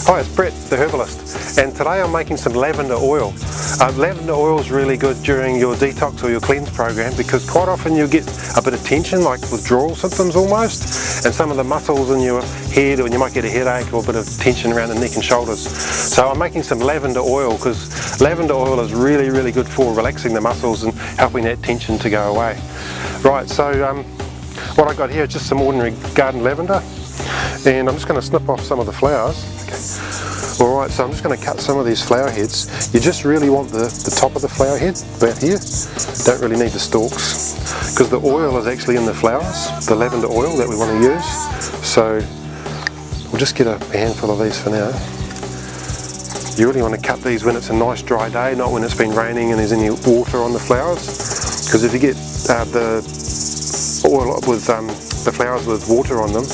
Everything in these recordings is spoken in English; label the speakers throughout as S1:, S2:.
S1: Hi, it's Brett, the herbalist, and today I'm making some lavender oil. Lavender oil is really good during your detox or your cleanse program because quite often you get a bit of tension, like withdrawal symptoms almost, and some of the muscles in your head, or you might get a headache or a bit of tension around the neck and shoulders. So I'm making some lavender oil because lavender oil is really good for relaxing the muscles and helping that tension to go away. Right, so what I got here is just some ordinary garden lavender, and I'm just going to snip off some of the flowers. Alright, so I'm just going to cut some of these flower heads. You just really want the top of the flower head, about here. Don't really need the stalks, because the oil is actually in the flowers, the lavender oil that we want to use. So we'll just get a handful of these for now. You really want to cut these when it's a nice dry day, not when it's been raining and there's any water on the flowers, because if you get the oil with the flowers with water on them,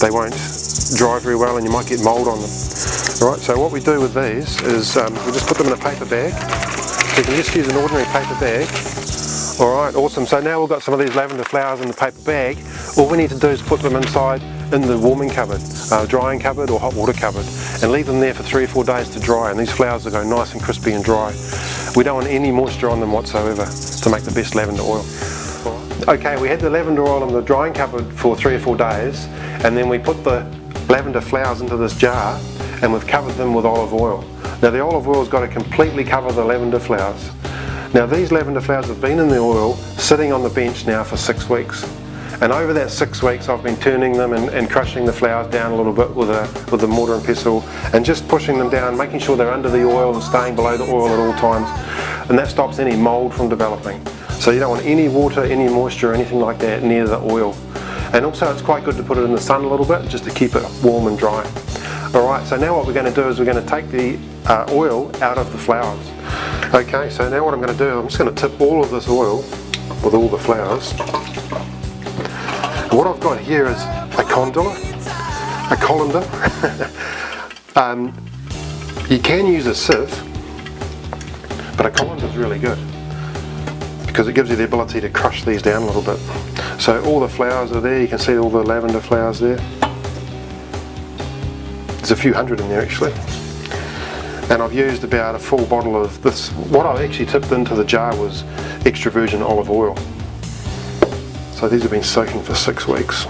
S1: they won't dry very well and you might get mould on them. Alright, so what we do with these is we just put them in a paper bag. So you can just use an ordinary paper bag. Alright, awesome. So now we've got some of these lavender flowers in the paper bag. All we need to do is put them inside in the warming cupboard, drying cupboard or hot water cupboard, and leave them there for 3 or 4 days to dry, and these flowers will go nice and crispy and dry. We don't want any moisture on them whatsoever to make the best lavender oil. Okay, we had the lavender oil in the drying cupboard for 3 or 4 days, and then we put the lavender flowers into this jar and we've covered them with olive oil. Now the olive oil's got to completely cover the lavender flowers. Now these lavender flowers have been in the oil sitting on the bench now for 6 weeks, and over that 6 weeks I've been turning them and crushing the flowers down a little bit with a mortar and pestle, and just pushing them down, making sure they're under the oil and staying below the oil at all times, and that stops any mould from developing. So you don't want any water, any moisture or anything like that near the oil. And also it's quite good to put it in the sun a little bit just to keep it warm and dry. Alright, so now what we're going to do is we're going to take the oil out of the flowers. Okay, so now what I'm going to do, I'm just going to tip all of this oil with all the flowers. And what I've got here is a colander. You can use a sieve, but a colander is really good because it gives you the ability to crush these down a little bit. So all the flowers are there, you can see all the lavender flowers there. There's a few hundred in there actually. And I've used about a full bottle of this. What I actually tipped into the jar was extra virgin olive oil. So these have been soaking for 6 weeks.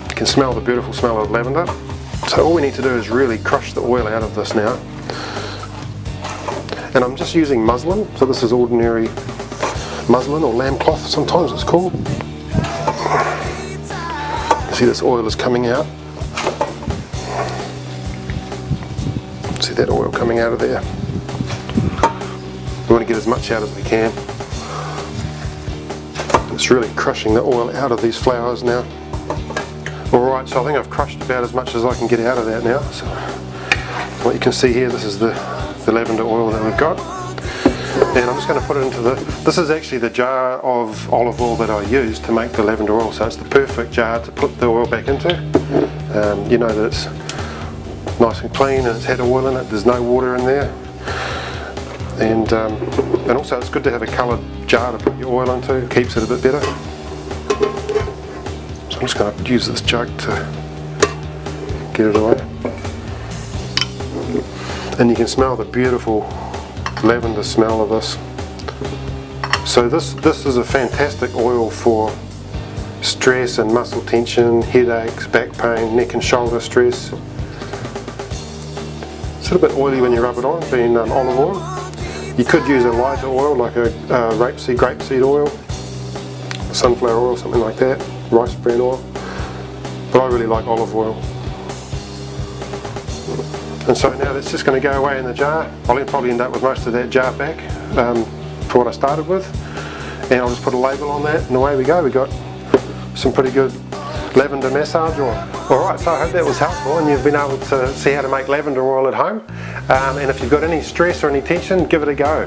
S1: You can smell the beautiful smell of lavender. So all we need to do is really crush the oil out of this now. And I'm just using muslin, so this is ordinary muslin or lamb cloth sometimes it's called. You see this oil is coming out. See that oil coming out of there. We want to get as much out as we can. It's really crushing the oil out of these flowers now. Alright, so I think I've crushed about as much as I can get out of that now. So what you can see here, this is the lavender oil that we've got. And I'm just going to put it into this is actually the jar of olive oil that I used to make the lavender oil, so it's the perfect jar to put the oil back into. You know that it's nice and clean and it's had oil in it, there's no water in there. And also it's good to have a coloured jar to put your oil into, it keeps it a bit better. So I'm just going to use this jug to get it away. And you can smell the beautiful lavender smell of this. So this is a fantastic oil for stress and muscle tension, headaches, back pain, neck and shoulder stress. It's a little bit oily when you rub it on, being olive oil. You could use a lighter oil like a grapeseed oil, sunflower oil, something like that, rice bran oil. But I really like olive oil. And so now that's just going to go away in the jar. I'll probably end up with most of that jar back for what I started with. And I'll just put a label on that and away we go. We got some pretty good lavender massage oil. Alright, so I hope that was helpful and you've been able to see how to make lavender oil at home. And if you've got any stress or any tension, give it a go.